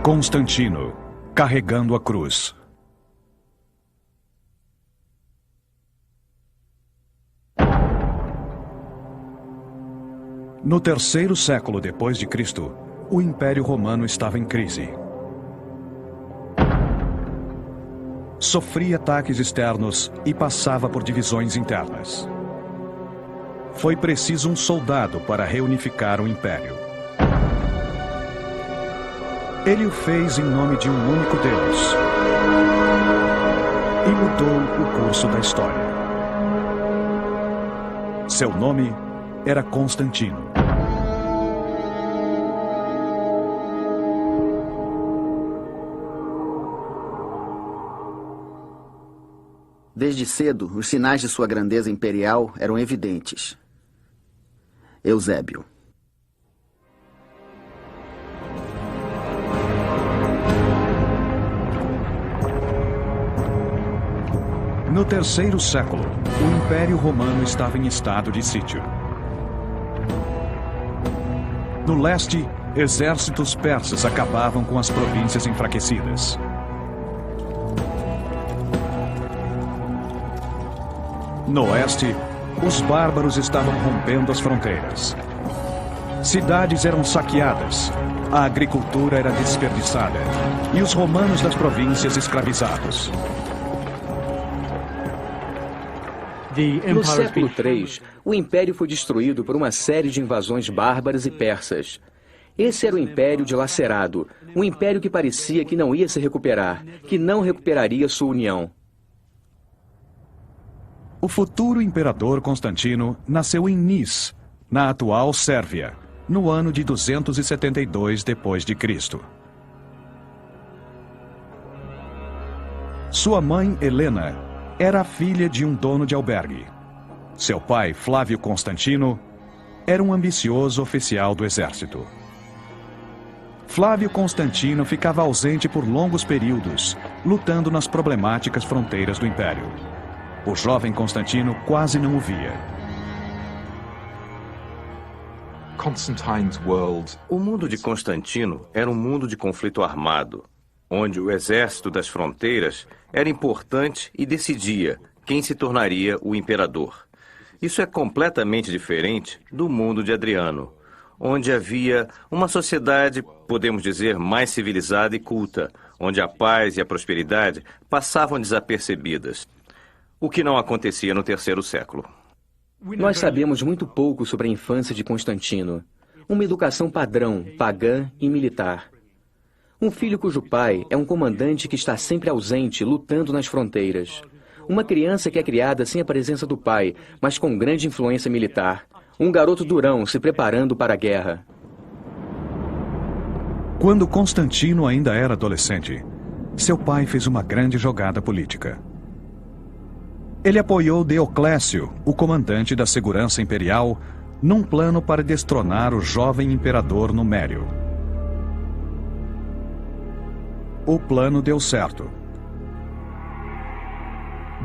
Constantino, carregando a cruz. No terceiro século depois de Cristo, o Império Romano estava em crise. Sofria ataques externos e passava por divisões internas. Foi preciso um soldado para reunificar o Império. Ele o fez em nome de um único Deus e mudou o curso da história. Seu nome era Constantino. Desde cedo, os sinais de sua grandeza imperial eram evidentes. Eusébio. No terceiro século, o Império Romano estava em estado de sítio. No leste, exércitos persas acabavam com as províncias enfraquecidas. No oeste, os bárbaros estavam rompendo as fronteiras. Cidades eram saqueadas, a agricultura era desperdiçada e os romanos das províncias escravizados. No século III, o Império foi destruído por uma série de invasões bárbaras e persas. Esse era o Império dilacerado, um império que parecia que não ia se recuperar, que não recuperaria sua união. O futuro imperador Constantino nasceu em Nis, na atual Sérvia, no ano de 272 d.C. Sua mãe, Helena, era a filha de um dono de albergue. Seu pai, Flávio Constantino, era um ambicioso oficial do exército. Flávio Constantino ficava ausente por longos períodos, lutando nas problemáticas fronteiras do império. O jovem Constantino quase não o via. O mundo de Constantino era um mundo de conflito armado, onde o exército das fronteiras era importante e decidia quem se tornaria o imperador. Isso é completamente diferente do mundo de Adriano, onde havia uma sociedade, podemos dizer, mais civilizada e culta, onde a paz e a prosperidade passavam desapercebidas. O que não acontecia no terceiro século. Nós sabemos muito pouco sobre a infância de Constantino. Uma educação padrão, pagã e militar. Um filho cujo pai é um comandante que está sempre ausente, lutando nas fronteiras. Uma criança que é criada sem a presença do pai, mas com grande influência militar. Um garoto durão se preparando para a guerra. Quando Constantino ainda era adolescente, seu pai fez uma grande jogada política. Ele apoiou Deoclésio, o comandante da segurança imperial, num plano para destronar o jovem imperador Numérico. O plano deu certo.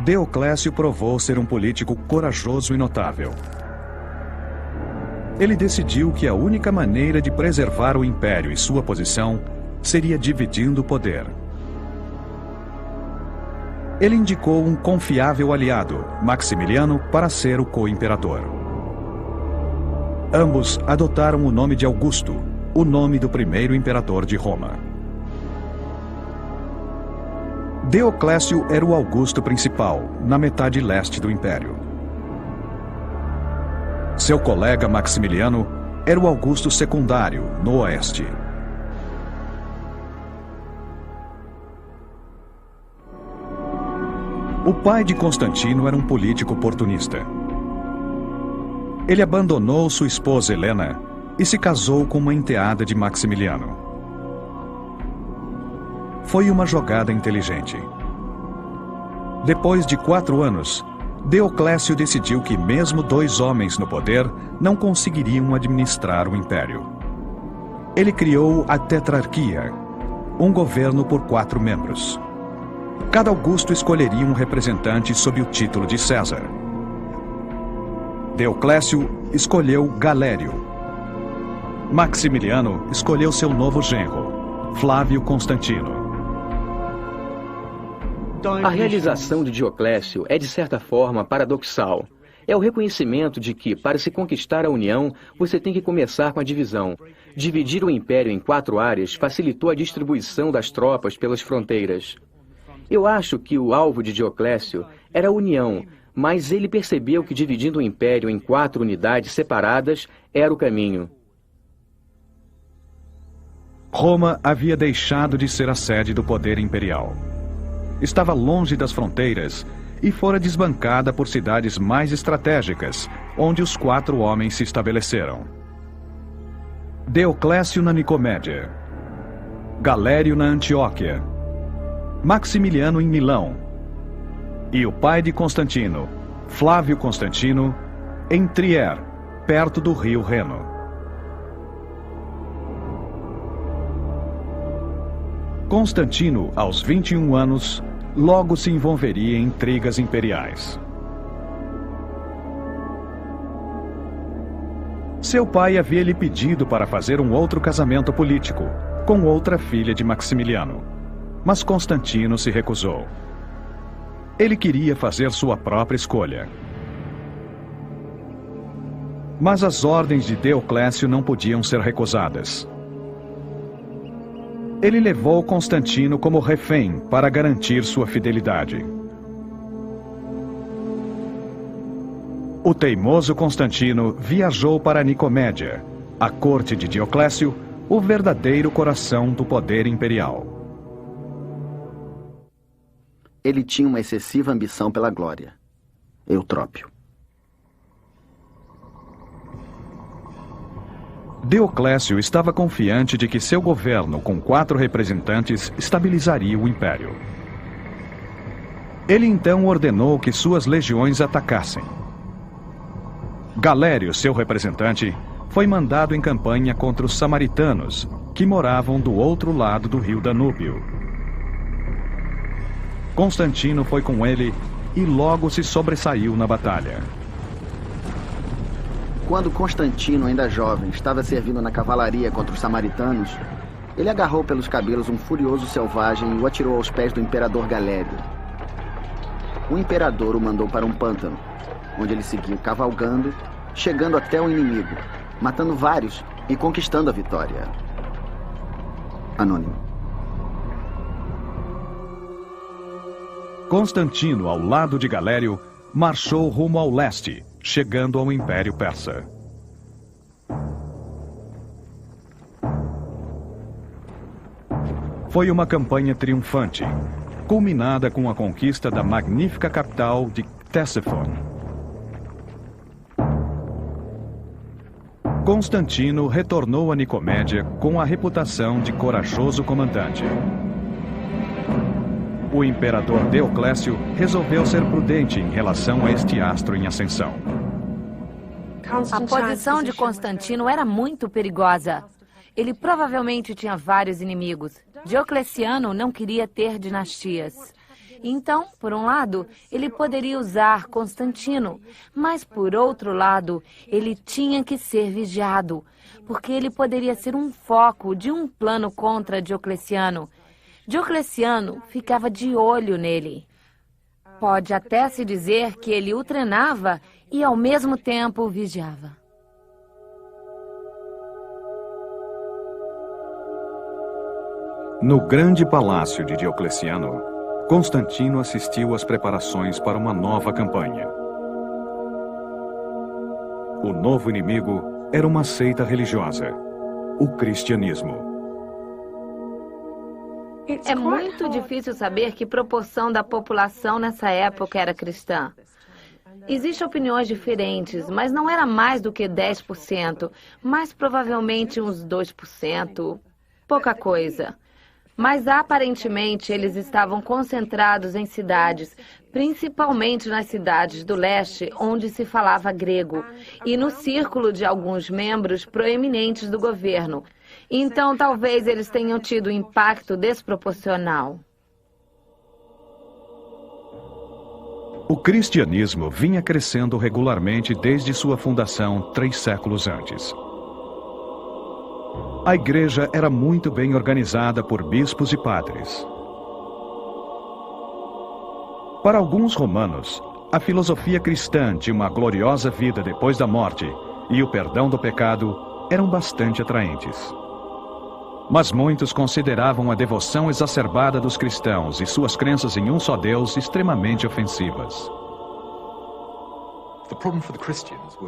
Deoclésio provou ser um político corajoso e notável. Ele decidiu que a única maneira de preservar o império e sua posição seria dividindo o poder. Ele indicou um confiável aliado, Maximiliano, para ser o co-imperador. Ambos adotaram o nome de Augusto, o nome do primeiro imperador de Roma. Deoclésio era o Augusto principal, na metade leste do império. Seu colega Maximiliano era o Augusto secundário, no oeste. O pai de Constantino era um político oportunista. Ele abandonou sua esposa Helena e se casou com uma enteada de Maximiliano. Foi uma jogada inteligente. Depois de 4 anos, Deoclésio decidiu que mesmo 2 homens no poder não conseguiriam administrar o império. Ele criou a Tetrarquia, um governo por 4 membros. Cada Augusto escolheria um representante sob o título de César. Deoclésio escolheu Galério. Maximiliano escolheu seu novo genro, Flávio Constantino. A realização de Dioclécio é, de certa forma, paradoxal. É o reconhecimento de que, para se conquistar a união, você tem que começar com a divisão. Dividir o império em 4 áreas facilitou a distribuição das tropas pelas fronteiras. Eu acho que o alvo de Dioclécio era a união, mas ele percebeu que dividindo o império em 4 unidades separadas era o caminho. Roma havia deixado de ser a sede do poder imperial. Estava longe das fronteiras e fora desbancada por cidades mais estratégicas, onde os 4 homens se estabeleceram. Deoclécio na Nicomédia, Galério na Antioquia, Maximiliano em Milão e o pai de Constantino, Flávio Constantino, em Trier, perto do rio Reno. Constantino, aos 21 anos, logo se envolveria em intrigas imperiais. Seu pai havia lhe pedido para fazer um outro casamento político, com outra filha de Maximiliano, mas Constantino se recusou. Ele queria fazer sua própria escolha. Mas as ordens de Deoclécio não podiam ser recusadas. Ele levou Constantino como refém para garantir sua fidelidade. O teimoso Constantino viajou para Nicomédia, a corte de Dioclécio, o verdadeiro coração do poder imperial. Ele tinha uma excessiva ambição pela glória. Eutrópio. Deoclécio estava confiante de que seu governo, com 4 representantes, estabilizaria o império. Ele então ordenou que suas legiões atacassem. Galério, seu representante, foi mandado em campanha contra os samaritanos, que moravam do outro lado do rio Danúbio. Constantino foi com ele e logo se sobressaiu na batalha. Quando Constantino, ainda jovem, estava servindo na cavalaria contra os samaritanos, ele agarrou pelos cabelos um furioso selvagem e o atirou aos pés do imperador Galério. O imperador o mandou para um pântano, onde ele seguiu cavalgando, chegando até o inimigo, matando vários e conquistando a vitória. Anônimo. Constantino, ao lado de Galério, marchou rumo ao leste, chegando ao Império Persa. Foi uma campanha triunfante, culminada com a conquista da magnífica capital de Ctesifon. Constantino retornou a Nicomédia com a reputação de corajoso comandante. O imperador Deoclécio resolveu ser prudente em relação a este astro em ascensão. A posição de Constantino era muito perigosa. Ele provavelmente tinha vários inimigos. Diocleciano não queria ter dinastias. Então, por um lado, ele poderia usar Constantino, mas, por outro lado, ele tinha que ser vigiado, porque ele poderia ser um foco de um plano contra Diocleciano. Diocleciano ficava de olho nele. Pode até se dizer que ele o treinava e, ao mesmo tempo, o vigiava. No grande palácio de Diocleciano, Constantino assistiu às preparações para uma nova campanha. O novo inimigo era uma seita religiosa, o cristianismo. É muito difícil saber que proporção da população nessa época era cristã. Existem opiniões diferentes, mas não era mais do que 10%, mas provavelmente uns 2%, pouca coisa. Mas aparentemente eles estavam concentrados em cidades, principalmente nas cidades do leste, onde se falava grego, e no círculo de alguns membros proeminentes do governo. Então, talvez eles tenham tido um impacto desproporcional. O cristianismo vinha crescendo regularmente desde sua fundação 3 séculos antes. A igreja era muito bem organizada por bispos e padres. Para alguns romanos, a filosofia cristã de uma gloriosa vida depois da morte e o perdão do pecado eram bastante atraentes. Mas muitos consideravam a devoção exacerbada dos cristãos e suas crenças em um só Deus extremamente ofensivas.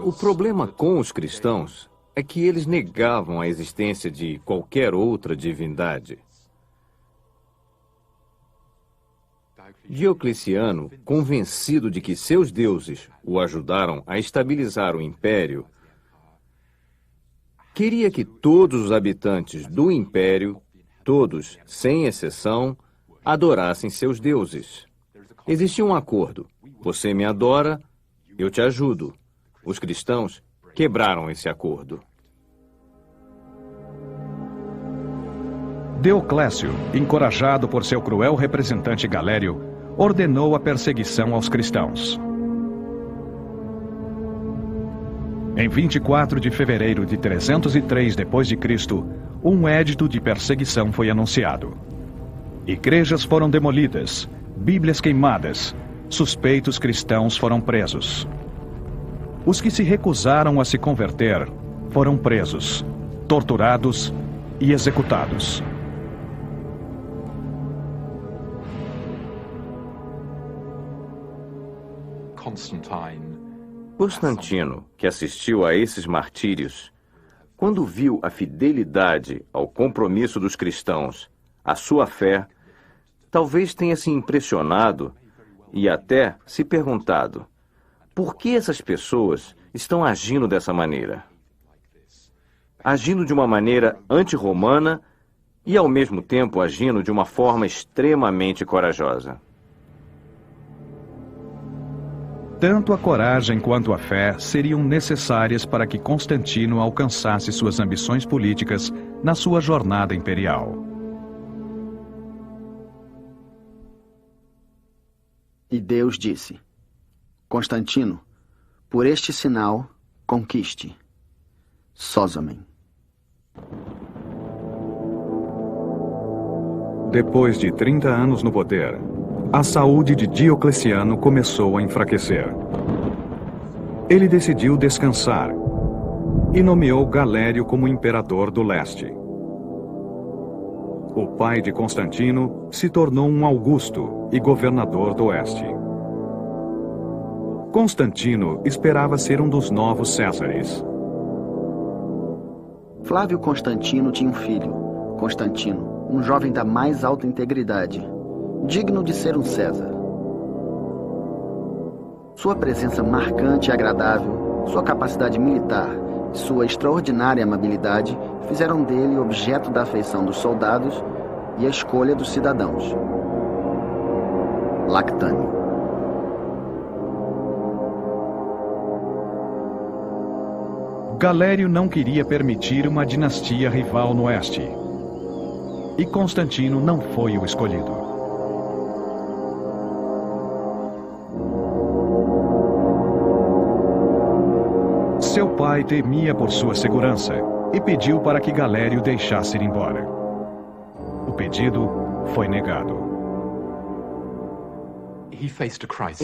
O problema com os cristãos é que eles negavam a existência de qualquer outra divindade. Diocleciano, convencido de que seus deuses o ajudaram a estabilizar o império, queria que todos os habitantes do império, todos, sem exceção, adorassem seus deuses. Existia um acordo. Você me adora, eu te ajudo. Os cristãos quebraram esse acordo. Deoclésio, encorajado por seu cruel representante Galério, ordenou a perseguição aos cristãos. Em 24 de fevereiro de 303 d.C., um édito de perseguição foi anunciado. Igrejas foram demolidas, bíblias queimadas, suspeitos cristãos foram presos. Os que se recusaram a se converter foram presos, torturados e executados. Constantino, que assistiu a esses martírios, quando viu a fidelidade ao compromisso dos cristãos, à sua fé, talvez tenha se impressionado e até se perguntado: por que essas pessoas estão agindo dessa maneira? Agindo de uma maneira anti-romana e, ao mesmo tempo, agindo de uma forma extremamente corajosa. Tanto a coragem quanto a fé seriam necessárias para que Constantino alcançasse suas ambições políticas na sua jornada imperial. E Deus disse: Constantino, por este sinal, conquiste Sózomen. Depois de 30 anos no poder, a saúde de Diocleciano começou a enfraquecer. Ele decidiu descansar e nomeou Galério como imperador do leste. O pai de Constantino se tornou um Augusto e governador do oeste. Constantino esperava ser um dos novos Césares. Flávio Constantino tinha um filho, Constantino, um jovem da mais alta integridade, digno de ser um César. Sua presença marcante e agradável, sua capacidade militar e sua extraordinária amabilidade fizeram dele objeto da afeição dos soldados e a escolha dos cidadãos. Lactânio. Galério não queria permitir uma dinastia rival no oeste. E Constantino não foi o escolhido. Seu pai temia por sua segurança e pediu para que Galério deixasse ir embora. O pedido foi negado.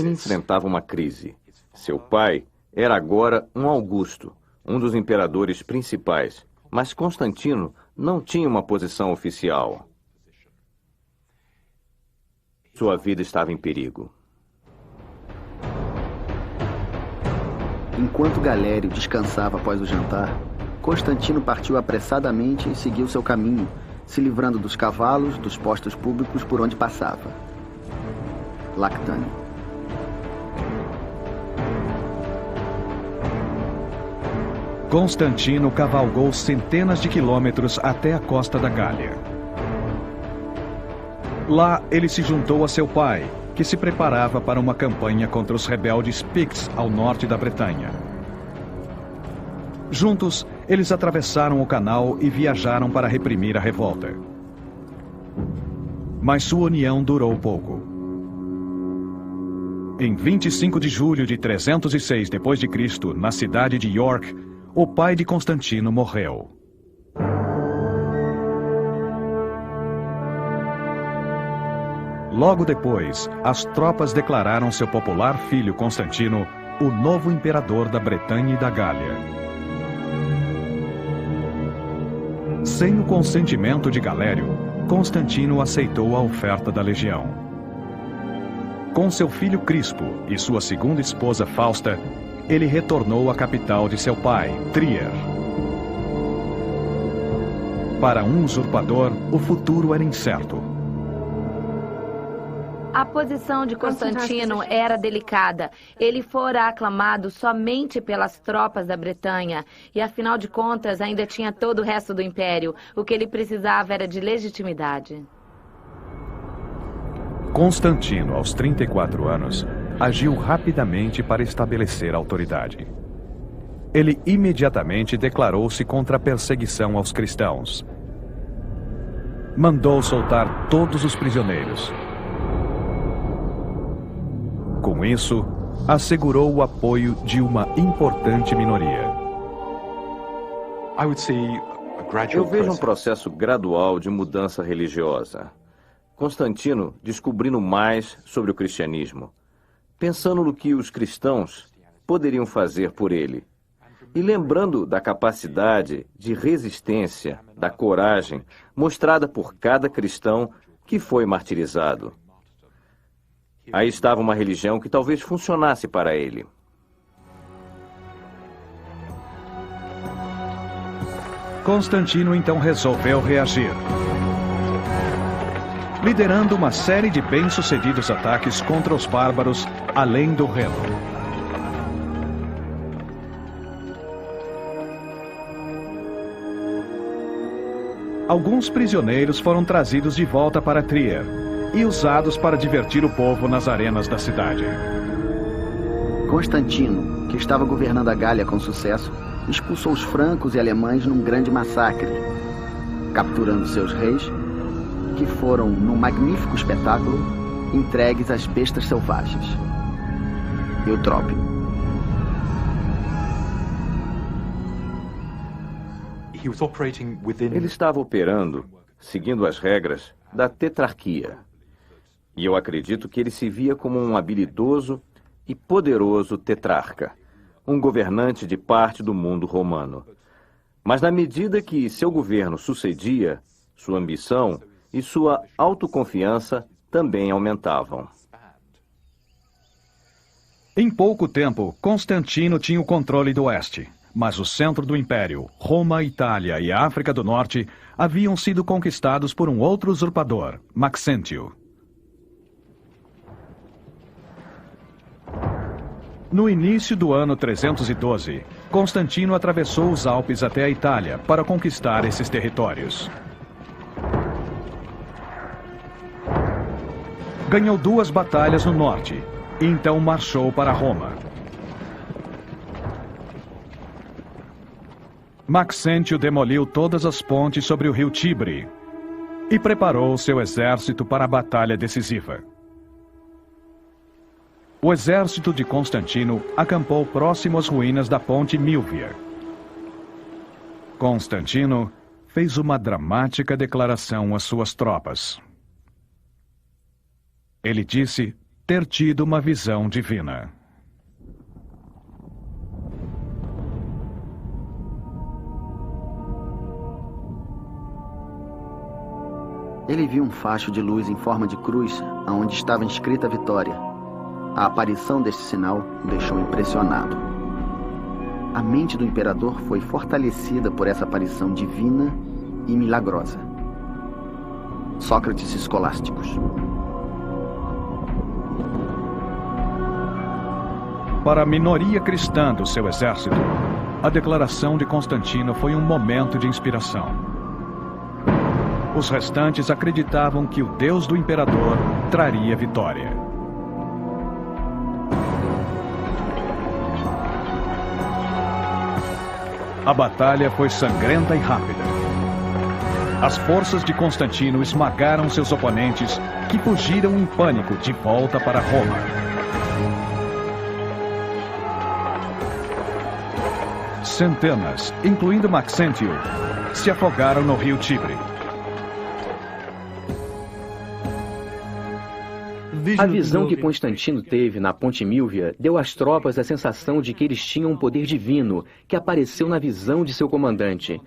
Ele enfrentava uma crise. Seu pai era agora um Augusto, um dos imperadores principais, mas Constantino não tinha uma posição oficial. Sua vida estava em perigo. Enquanto Galério descansava após o jantar, Constantino partiu apressadamente e seguiu seu caminho, se livrando dos cavalos, dos postos públicos por onde passava. Lactânio. Constantino cavalgou centenas de quilômetros até a costa da Gália. Lá, ele se juntou a seu pai, que se preparava para uma campanha contra os rebeldes Picts ao norte da Bretanha. Juntos, eles atravessaram o canal e viajaram para reprimir a revolta. Mas sua união durou pouco. Em 25 de julho de 306 d.C., na cidade de York, o pai de Constantino morreu. Logo depois, as tropas declararam seu popular filho Constantino o novo imperador da Bretanha e da Gália. Sem o consentimento de Galério, Constantino aceitou a oferta da legião. Com seu filho Crispo e sua segunda esposa Fausta, ele retornou à capital de seu pai, Trier. Para um usurpador, o futuro era incerto. A posição de Constantino era delicada. Ele fora aclamado somente pelas tropas da Bretanha e, afinal de contas, ainda tinha todo o resto do império. O que ele precisava era de legitimidade. Constantino, aos 34 anos, agiu rapidamente para estabelecer autoridade. Ele imediatamente declarou-se contra a perseguição aos cristãos. Mandou soltar todos os prisioneiros. Com isso, assegurou o apoio de uma importante minoria. Eu vejo um processo gradual de mudança religiosa. Constantino descobrindo mais sobre o cristianismo, pensando no que os cristãos poderiam fazer por ele, e lembrando da capacidade de resistência, da coragem mostrada por cada cristão que foi martirizado. Aí estava uma religião que talvez funcionasse para ele. Constantino então resolveu reagir, liderando uma série de bem-sucedidos ataques contra os bárbaros além do Reno. Alguns prisioneiros foram trazidos de volta para Trier e usados para divertir o povo nas arenas da cidade. Constantino, que estava governando a Gália com sucesso, expulsou os francos e alemães num grande massacre, capturando seus reis, que foram, num magnífico espetáculo, entregues às bestas selvagens. Eutrópio. Ele estava operando, seguindo as regras da tetrarquia. E eu acredito que ele se via como um habilidoso e poderoso tetrarca, um governante de parte do mundo romano. Mas na medida que seu governo sucedia, sua ambição e sua autoconfiança também aumentavam. Em pouco tempo, Constantino tinha o controle do oeste, mas o centro do império, Roma, Itália e África do Norte, haviam sido conquistados por um outro usurpador, Maxêntio. No início do ano 312, Constantino atravessou os Alpes até a Itália para conquistar esses territórios. Ganhou 2 batalhas no norte, e então marchou para Roma. Maxêntio demoliu todas as pontes sobre o rio Tibre e preparou seu exército para a batalha decisiva. O exército de Constantino acampou próximo às ruínas da ponte Milvia. Constantino fez uma dramática declaração às suas tropas. Ele disse ter tido uma visão divina. Ele viu um facho de luz em forma de cruz, onde estava inscrita a vitória. A aparição deste sinal o deixou impressionado. A mente do imperador foi fortalecida por essa aparição divina e milagrosa. Sócrates Escolásticos. Para a minoria cristã do seu exército, a declaração de Constantino foi um momento de inspiração. Os restantes acreditavam que o Deus do imperador traria vitória. A batalha foi sangrenta e rápida. As forças de Constantino esmagaram seus oponentes, que fugiram em pânico de volta para Roma. Centenas, incluindo Maxêntio, se afogaram no rio Tibre. A visão que Constantino teve na Ponte Milvia deu às tropas a sensação de que eles tinham um poder divino que apareceu na visão de seu comandante.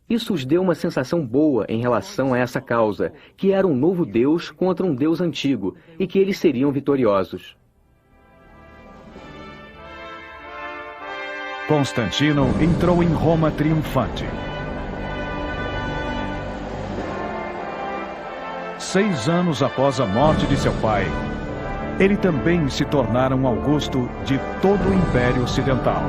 Isso os deu uma sensação boa em relação a essa causa, que era um novo Deus contra um Deus antigo, e que eles seriam vitoriosos. Constantino entrou em Roma triunfante. 6 anos após a morte de seu pai, ele também se tornara um Augusto de todo o Império Ocidental.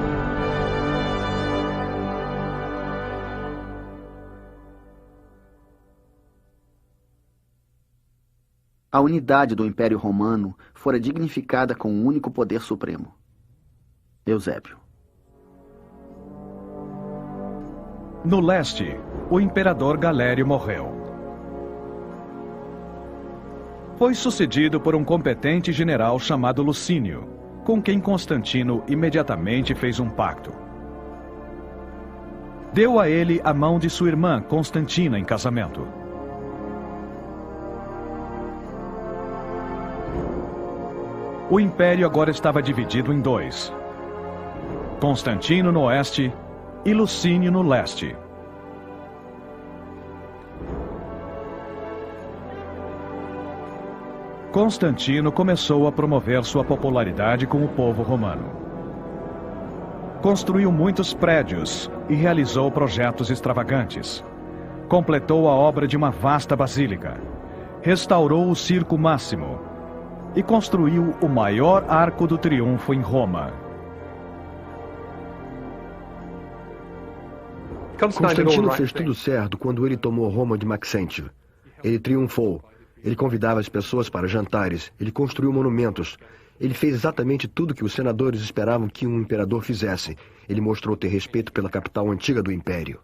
A unidade do Império Romano fora dignificada com um único poder supremo: Eusébio. No leste, o imperador Galério morreu. Foi sucedido por um competente general chamado Lucínio, com quem Constantino imediatamente fez um pacto. Deu a ele a mão de sua irmã Constantina em casamento. O império agora estava dividido em 2. Constantino no oeste e Lucínio no leste. Constantino começou a promover sua popularidade com o povo romano. Construiu muitos prédios e realizou projetos extravagantes. Completou a obra de uma vasta basílica. Restaurou o Circo Máximo e construiu o maior arco do triunfo em Roma. Constantino fez tudo certo quando ele tomou Roma de Maxêntio. Ele triunfou. Ele convidava as pessoas para jantares. Ele construiu monumentos. Ele fez exatamente tudo que os senadores esperavam que um imperador fizesse. Ele mostrou ter respeito pela capital antiga do império.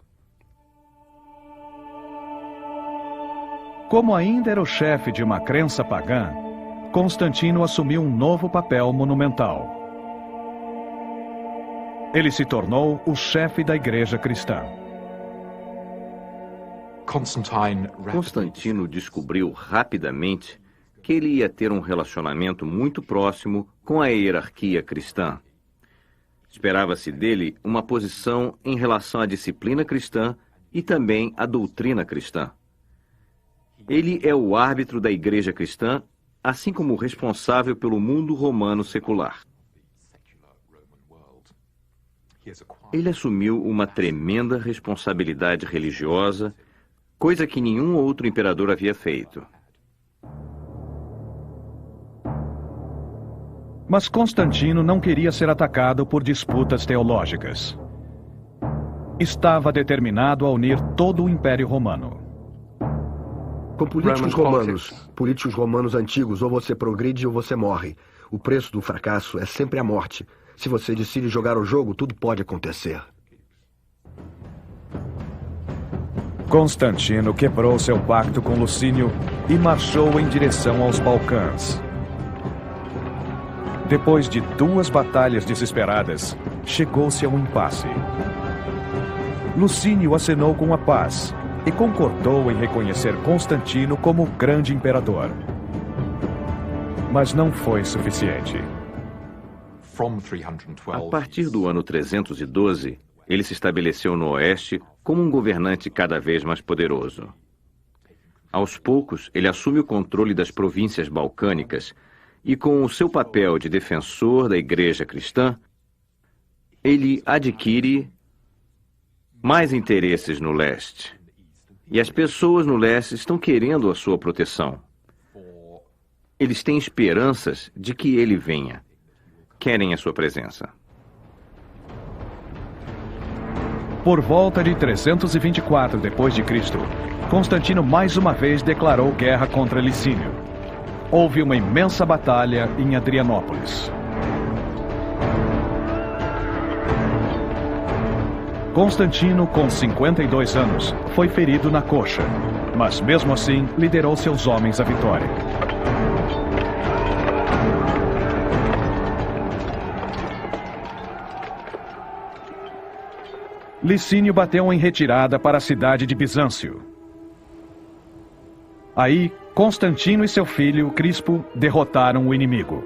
Como ainda era o chefe de uma crença pagã, Constantino assumiu um novo papel monumental. Ele se tornou o chefe da Igreja Cristã. Constantino descobriu rapidamente que ele ia ter um relacionamento muito próximo com a hierarquia cristã. Esperava-se dele uma posição em relação à disciplina cristã e também à doutrina cristã. Ele é o árbitro da Igreja Cristã, assim como o responsável pelo mundo romano secular. Ele assumiu uma tremenda responsabilidade religiosa, coisa que nenhum outro imperador havia feito. Mas Constantino não queria ser atacado por disputas teológicas. Estava determinado a unir todo o Império Romano. Com políticos romanos antigos, ou você progride ou você morre. O preço do fracasso é sempre a morte. Se você decide jogar o jogo, tudo pode acontecer. Constantino quebrou seu pacto com Lucínio e marchou em direção aos Balcãs. Depois de 2 batalhas desesperadas, chegou-se a um impasse. Lucínio acenou com a paz e concordou em reconhecer Constantino como o grande imperador. Mas não foi suficiente. A partir do ano 312, ele se estabeleceu no oeste como um governante cada vez mais poderoso. Aos poucos, ele assume o controle das províncias balcânicas e, com o seu papel de defensor da Igreja Cristã, ele adquire mais interesses no leste. E as pessoas no leste estão querendo a sua proteção. Eles têm esperanças de que ele venha. Querem a sua presença. Por volta de 324 d.C., Constantino mais uma vez declarou guerra contra Licínio. Houve uma imensa batalha em Adrianópolis. Constantino, com 52 anos, foi ferido na coxa, mas mesmo assim liderou seus homens à vitória. Licínio bateu em retirada para a cidade de Bizâncio. Aí, Constantino e seu filho, Crispo, derrotaram o inimigo.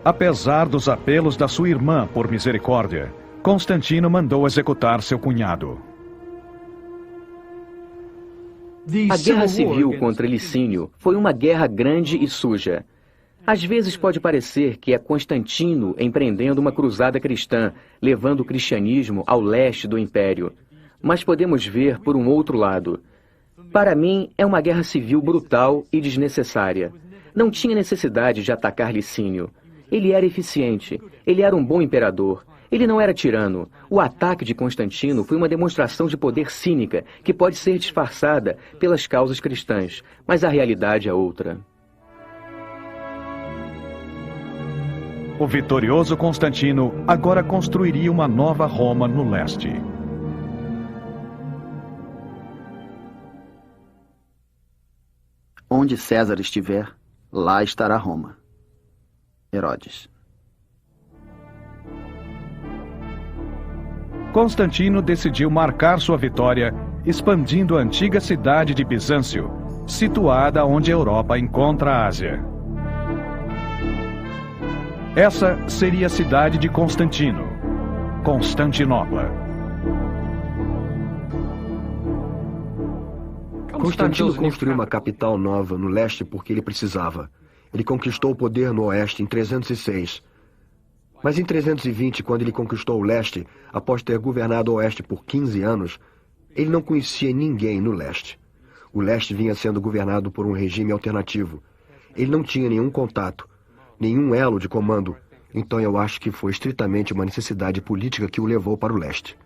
Apesar dos apelos da sua irmã por misericórdia, Constantino mandou executar seu cunhado. A guerra civil contra Licínio foi uma guerra grande e suja. Às vezes pode parecer que é Constantino empreendendo uma cruzada cristã, levando o cristianismo ao leste do império. Mas podemos ver por um outro lado. Para mim, é uma guerra civil brutal e desnecessária. Não tinha necessidade de atacar Licínio. Ele era eficiente, ele era um bom imperador, ele não era tirano. O ataque de Constantino foi uma demonstração de poder cínica que pode ser disfarçada pelas causas cristãs, mas a realidade é outra. O vitorioso Constantino agora construiria uma nova Roma no leste. Onde César estiver, lá estará Roma. Herodes. Constantino decidiu marcar sua vitória expandindo a antiga cidade de Bizâncio, situada onde a Europa encontra a Ásia. Essa seria a cidade de Constantino, Constantinopla. Constantino construiu uma capital nova no leste porque ele precisava. Ele conquistou o poder no oeste em 306. Mas em 320, quando ele conquistou o leste, após ter governado o oeste por 15 anos, ele não conhecia ninguém no leste. O leste vinha sendo governado por um regime alternativo. Ele não tinha nenhum contato, nenhum elo de comando. Então eu acho que foi estritamente uma necessidade política que o levou para o leste.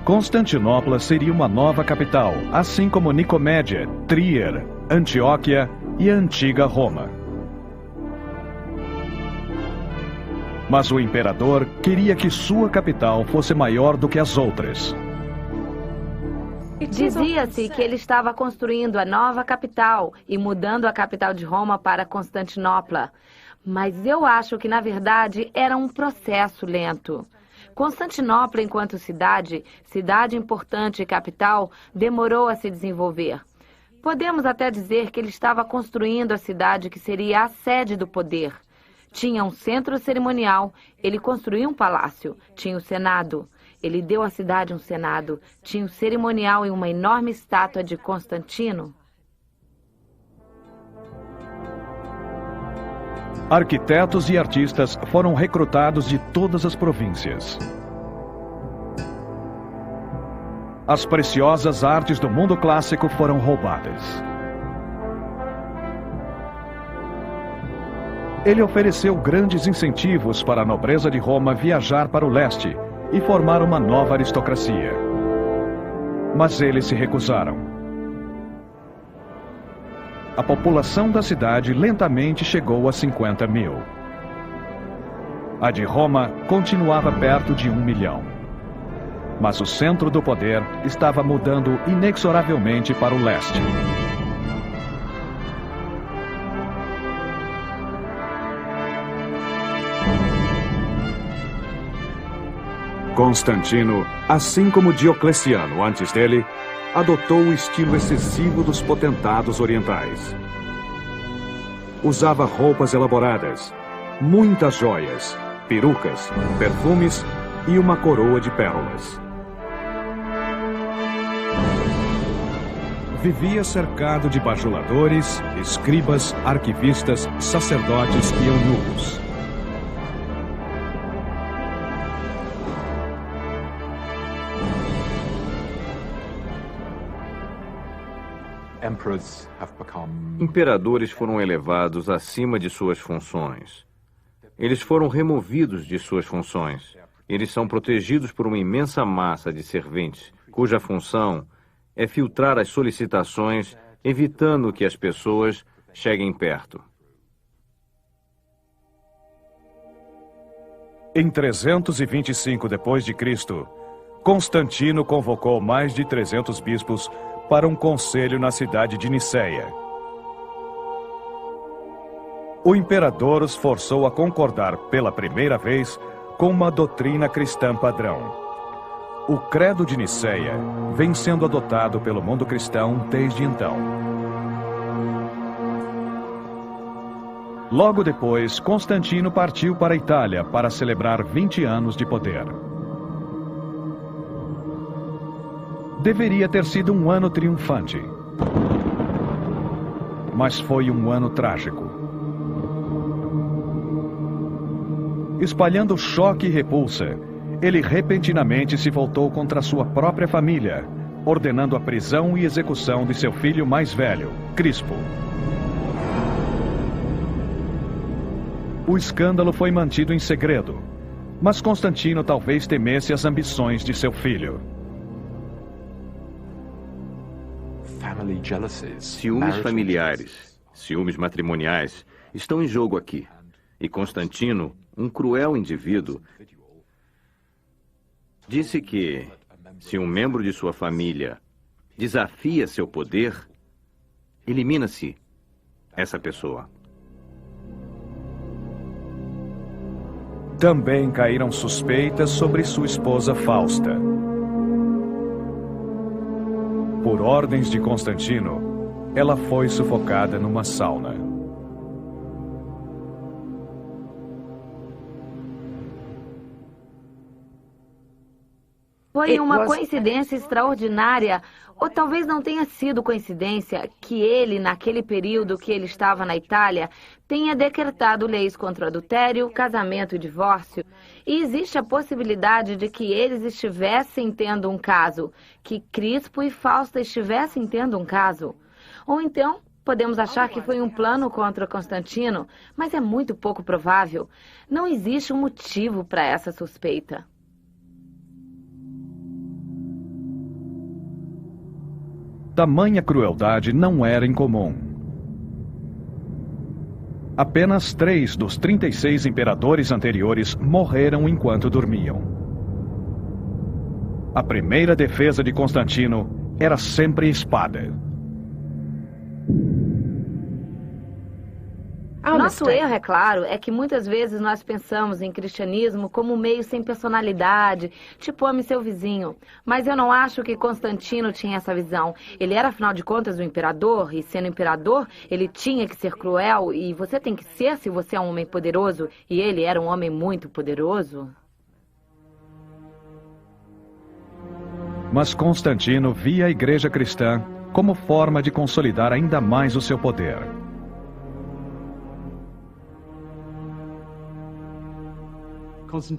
Constantinopla seria uma nova capital, assim como Nicomédia, Trier, Antioquia e a antiga Roma. Mas o imperador queria que sua capital fosse maior do que as outras. Dizia-se que ele estava construindo a nova capital e mudando a capital de Roma para Constantinopla. Mas eu acho que, na verdade, era um processo lento. Constantinopla, enquanto cidade importante e capital, demorou a se desenvolver. Podemos até dizer que ele estava construindo a cidade que seria a sede do poder. Tinha um centro cerimonial, ele construiu um palácio, tinha o Senado. Ele deu à cidade um senado, tinha um cerimonial e uma enorme estátua de Constantino. Arquitetos e artistas foram recrutados de todas as províncias. As preciosas artes do mundo clássico foram roubadas. Ele ofereceu grandes incentivos para a nobreza de Roma viajar para o leste e formar uma nova aristocracia. Mas eles se recusaram. A população da cidade lentamente chegou a 50 mil. A de Roma continuava perto de 1 milhão. Mas o centro do poder estava mudando inexoravelmente para o leste. Constantino, assim como Diocleciano antes dele, adotou o estilo excessivo dos potentados orientais. Usava roupas elaboradas, muitas joias, perucas, perfumes e uma coroa de pérolas. Vivia cercado de bajuladores, escribas, arquivistas, sacerdotes e eunucos. Imperadores foram elevados acima de suas funções. Eles foram removidos de suas funções. Eles são protegidos por uma imensa massa de serventes, cuja função é filtrar as solicitações, evitando que as pessoas cheguem perto. Em 325 d.C., Constantino convocou mais de 300 bispos para um conselho na cidade de Niceia. o imperador os forçou a concordar pela primeira vez com uma doutrina cristã padrão. O Credo de Nicéia vem sendo adotado pelo mundo cristão desde então. Logo depois, Constantino partiu para a Itália para celebrar 20 anos de poder. Deveria ter sido um ano triunfante, mas foi um ano trágico. Espalhando choque e repulsa, ele repentinamente se voltou contra sua própria família, ordenando a prisão e execução de seu filho mais velho, Crispo. O escândalo foi mantido em segredo, mas Constantino talvez temesse as ambições de seu filho. Ciúmes familiares, ciúmes matrimoniais estão em jogo aqui. E Constantino, um cruel indivíduo, disse que, se um membro de sua família desafia seu poder, elimina-se essa pessoa. Também caíram suspeitas sobre sua esposa Fausta. Por ordens de Constantino, ela foi sufocada numa sauna. Foi uma coincidência extraordinária, ou talvez não tenha sido coincidência, que ele, naquele período que ele estava na Itália, tenha decretado leis contra adultério, casamento e divórcio. E existe a possibilidade de que eles estivessem tendo um caso, que Crispo e Fausta estivessem tendo um caso. Ou então, podemos achar que foi um plano contra Constantino, mas é muito pouco provável. Não existe um motivo para essa suspeita. Tamanha crueldade não era incomum. Apenas 3 dos 36 imperadores anteriores morreram enquanto dormiam. A primeira defesa de Constantino era sempre espada. Nosso erro, é claro, é que muitas vezes nós pensamos em cristianismo como um meio sem personalidade, tipo ame seu vizinho. Mas eu não acho que Constantino tinha essa visão. Ele era, afinal de contas, um imperador, e sendo imperador, ele tinha que ser cruel, e você tem que ser se você é um homem poderoso, e ele era um homem muito poderoso. Mas Constantino via a igreja cristã como forma de consolidar ainda mais o seu poder.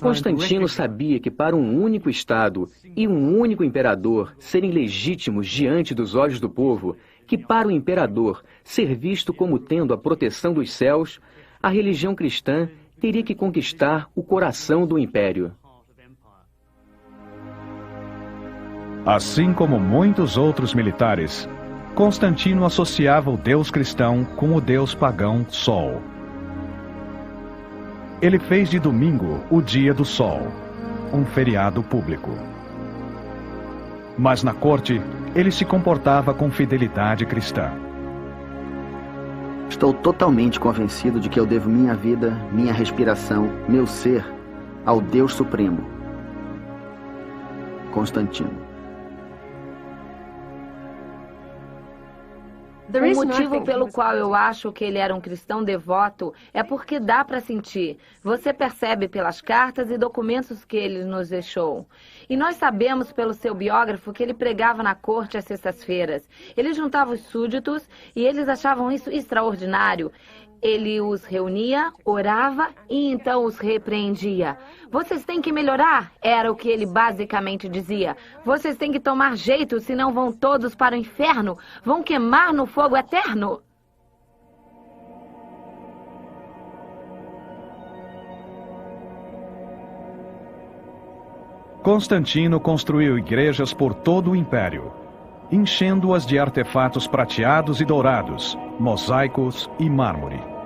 Constantino sabia que para um único Estado e um único imperador serem legítimos diante dos olhos do povo, que para o imperador ser visto como tendo a proteção dos céus, a religião cristã teria que conquistar o coração do império. Assim como muitos outros militares, Constantino associava o deus cristão com o deus pagão Sol. Ele fez de domingo o dia do Sol, um feriado público. Mas na corte, ele se comportava com fidelidade cristã. Estou totalmente convencido de que eu devo minha vida, minha respiração, meu ser, ao Deus Supremo. Constantino. O motivo pelo qual eu acho que ele era um cristão devoto é porque dá para sentir. Você percebe pelas cartas e documentos que ele nos deixou. E nós sabemos pelo seu biógrafo que ele pregava na corte às sextas-feiras. Ele juntava os súditos e eles achavam isso extraordinário. Ele os reunia, orava e então os repreendia. Vocês têm que melhorar, era o que ele basicamente dizia. Vocês têm que tomar jeito, senão vão todos para o inferno. Vão queimar no fogo eterno. Constantino construiu igrejas por todo o império, enchendo-as de artefatos prateados e dourados, mosaicos e mármore.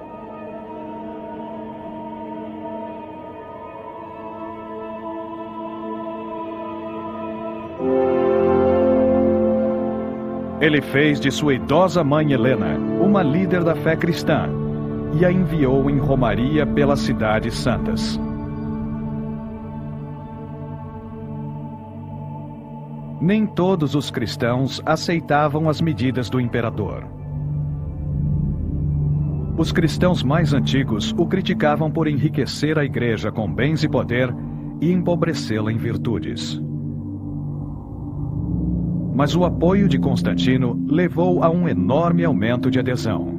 Ele fez de sua idosa mãe Helena uma líder da fé cristã e a enviou em romaria pelas cidades santas. Nem todos os cristãos aceitavam as medidas do imperador. Os cristãos mais antigos o criticavam por enriquecer a igreja com bens e poder e empobrecê-la em virtudes. Mas o apoio de Constantino levou a um enorme aumento de adesão.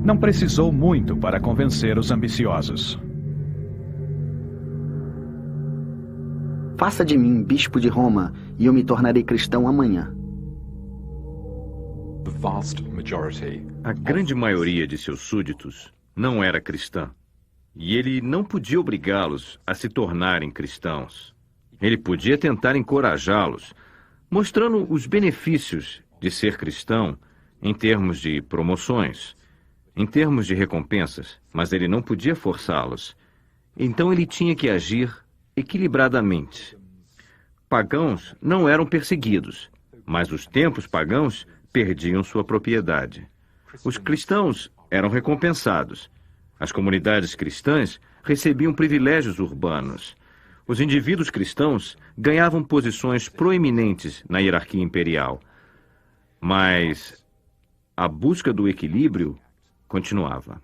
Não precisou muito para convencer os ambiciosos. Faça de mim bispo de Roma e eu me tornarei cristão amanhã. A grande maioria de seus súditos não era cristã, e ele não podia obrigá-los a se tornarem cristãos. Ele podia tentar encorajá-los, mostrando os benefícios de ser cristão em termos de promoções, em termos de recompensas, mas ele não podia forçá-los. Então ele tinha que agir equilibradamente. Pagãos não eram perseguidos, mas os templos pagãos perdiam sua propriedade. Os cristãos eram recompensados. As comunidades cristãs recebiam privilégios urbanos. Os indivíduos cristãos ganhavam posições proeminentes na hierarquia imperial. Mas a busca do equilíbrio continuava.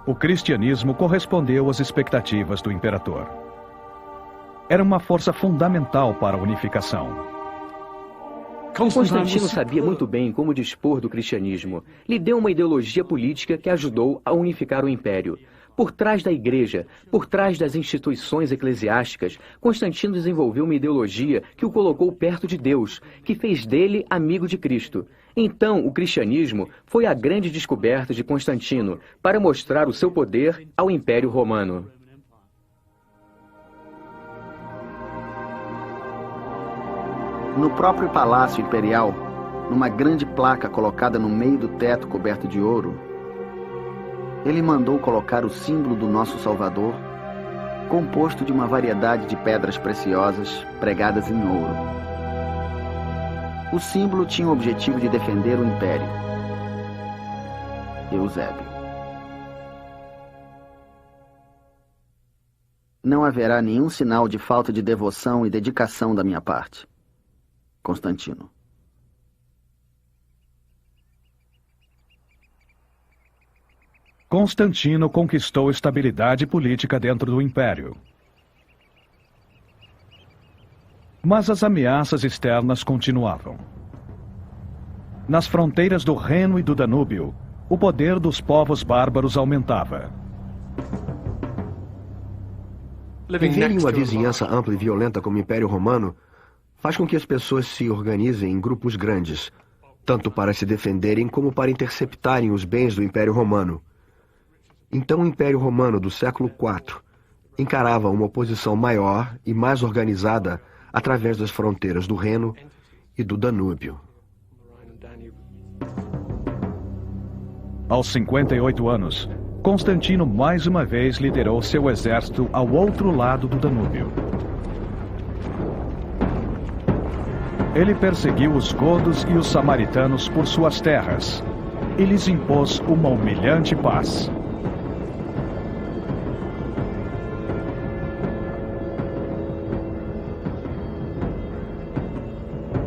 O cristianismo correspondeu às expectativas do imperador. Era uma força fundamental para a unificação. Constantino sabia muito bem como dispor do cristianismo. Lhe deu uma ideologia política que ajudou a unificar o império. Por trás da igreja, por trás das instituições eclesiásticas, Constantino desenvolveu uma ideologia que o colocou perto de Deus, que fez dele amigo de Cristo. Então, o cristianismo foi a grande descoberta de Constantino para mostrar o seu poder ao Império Romano. No próprio Palácio Imperial, numa grande placa colocada no meio do teto coberto de ouro, ele mandou colocar o símbolo do nosso Salvador, composto de uma variedade de pedras preciosas pregadas em ouro. O símbolo tinha o objetivo de defender o Império. Eusébio. Não haverá nenhum sinal de falta de devoção e dedicação da minha parte. Constantino. Constantino conquistou estabilidade política dentro do império. Mas as ameaças externas continuavam. Nas fronteiras do Reno e do Danúbio, o poder dos povos bárbaros aumentava. Viver em uma vizinhança ampla e violenta como o Império Romano faz com que as pessoas se organizem em grupos grandes, tanto para se defenderem como para interceptarem os bens do Império Romano. Então o Império Romano do século IV encarava uma oposição maior e mais organizada através das fronteiras do Reno e do Danúbio. Aos 58 anos, Constantino mais uma vez liderou seu exército ao outro lado do Danúbio. Ele perseguiu os godos e os samaritanos por suas terras e lhes impôs uma humilhante paz.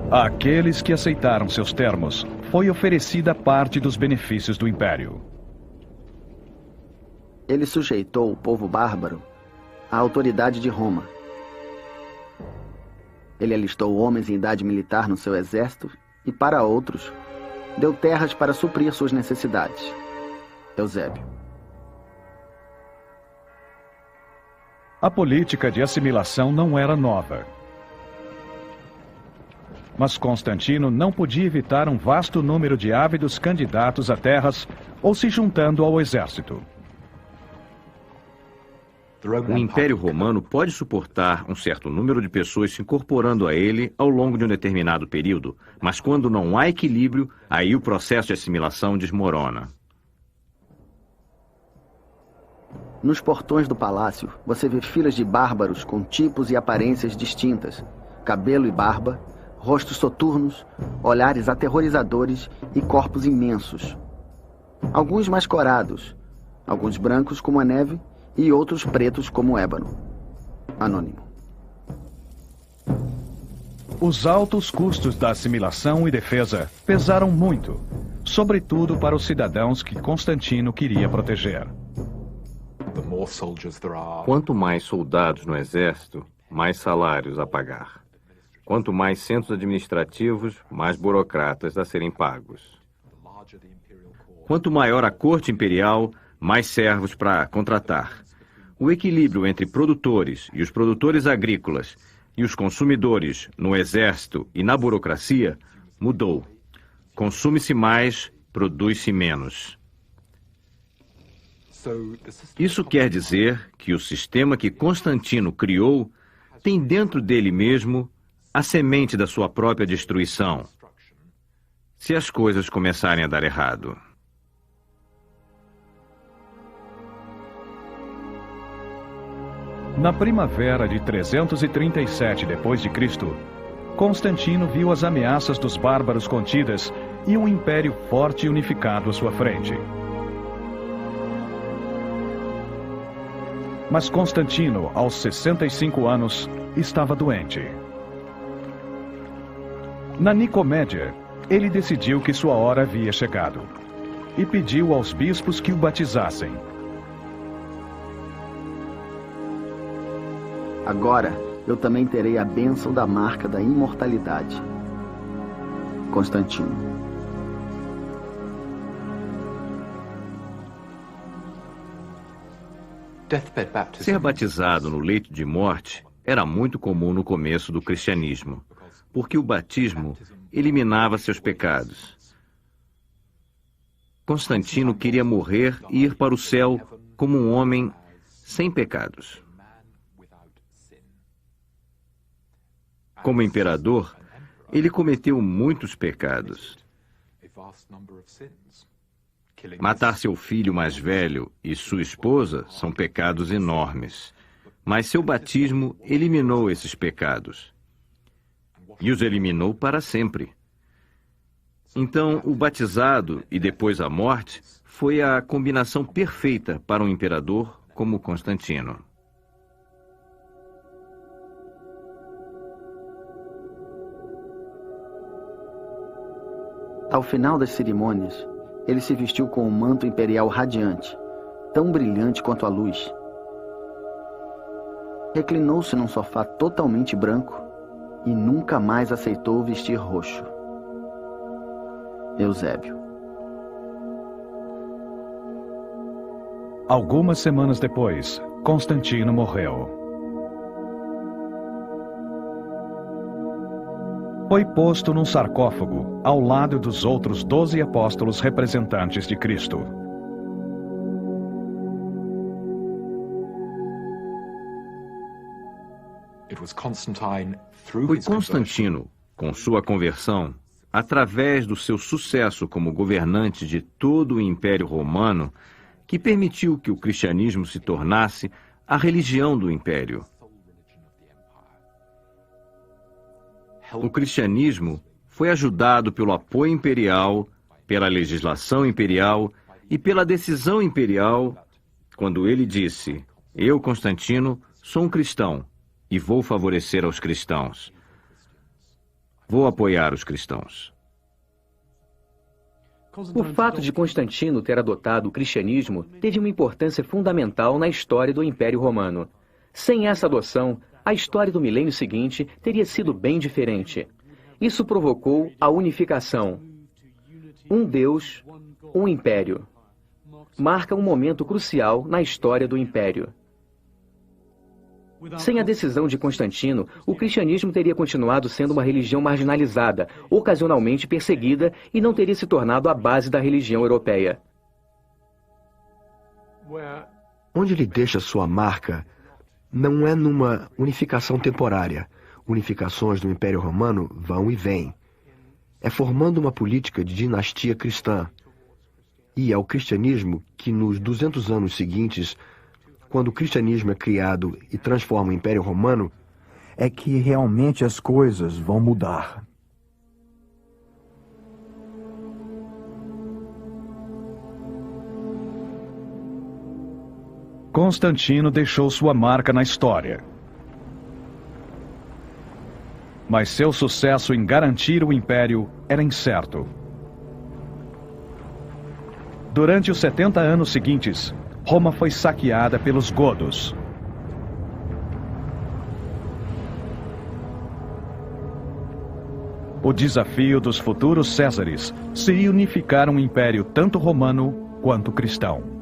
Àqueles que aceitaram seus termos, foi oferecida parte dos benefícios do império. Ele sujeitou o povo bárbaro à autoridade de Roma. Ele alistou homens em idade militar no seu exército e, para outros, deu terras para suprir suas necessidades. Eusébio. A política de assimilação não era nova. Mas Constantino não podia evitar um vasto número de ávidos candidatos a terras ou se juntando ao exército. O Império Romano pode suportar um certo número de pessoas se incorporando a ele ao longo de um determinado período, mas quando não há equilíbrio, aí o processo de assimilação desmorona. Nos portões do palácio, você vê filas de bárbaros com tipos e aparências distintas, cabelo e barba, rostos soturnos, olhares aterrorizadores e corpos imensos. Alguns mascarados, alguns brancos como a neve e outros pretos como o ébano. Anônimo. Os altos custos da assimilação e defesa pesaram muito, sobretudo para os cidadãos que Constantino queria proteger. Quanto mais soldados no exército, mais salários a pagar. Quanto mais centros administrativos, mais burocratas a serem pagos. Quanto maior a corte imperial, mais servos para contratar. O equilíbrio entre produtores e os produtores agrícolas e os consumidores no exército e na burocracia mudou. Consome-se mais, produz-se menos. Isso quer dizer que o sistema que Constantino criou tem dentro dele mesmo a semente da sua própria destruição, se as coisas começarem a dar errado. Na primavera de 337 d.C., Constantino viu as ameaças dos bárbaros contidas e um império forte e unificado à sua frente. Mas Constantino, aos 65 anos, estava doente. Na Nicomédia, ele decidiu que sua hora havia chegado e pediu aos bispos que o batizassem. Agora, eu também terei a bênção da marca da imortalidade. Constantino. Ser batizado no leito de morte era muito comum no começo do cristianismo, porque o batismo eliminava seus pecados. Constantino queria morrer e ir para o céu como um homem sem pecados. Como imperador, ele cometeu muitos pecados. Matar seu filho mais velho e sua esposa são pecados enormes. Mas seu batismo eliminou esses pecados. E os eliminou para sempre. Então, o batizado e depois a morte foi a combinação perfeita para um imperador como Constantino. Ao final das cerimônias, ele se vestiu com um manto imperial radiante, tão brilhante quanto a luz. Reclinou-se num sofá totalmente branco e nunca mais aceitou vestir roxo. Eusébio. Algumas semanas depois, Constantino morreu. Foi posto num sarcófago, ao lado dos outros 12 apóstolos representantes de Cristo. Foi Constantino, com sua conversão, através do seu sucesso como governante de todo o Império Romano, que permitiu que o cristianismo se tornasse a religião do Império. O cristianismo foi ajudado pelo apoio imperial, pela legislação imperial e pela decisão imperial, quando ele disse: "Eu, Constantino, sou um cristão e vou favorecer aos cristãos. Vou apoiar os cristãos." O fato de Constantino ter adotado o cristianismo teve uma importância fundamental na história do Império Romano. Sem essa adoção, a história do milênio seguinte teria sido bem diferente. Isso provocou a unificação. Um Deus, um império. Marca um momento crucial na história do império. Sem a decisão de Constantino, o cristianismo teria continuado sendo uma religião marginalizada, ocasionalmente perseguida, e não teria se tornado a base da religião europeia. Onde ele deixa sua marca não é numa unificação temporária. Unificações do Império Romano vão e vêm. É formando uma política de dinastia cristã. E é o cristianismo que, nos 200 anos seguintes, quando o cristianismo é criado e transforma o Império Romano, é que realmente as coisas vão mudar. Constantino deixou sua marca na história. Mas seu sucesso em garantir o império era incerto. Durante os 70 anos seguintes, Roma foi saqueada pelos godos. O desafio dos futuros Césares seria unificar um império tanto romano quanto cristão.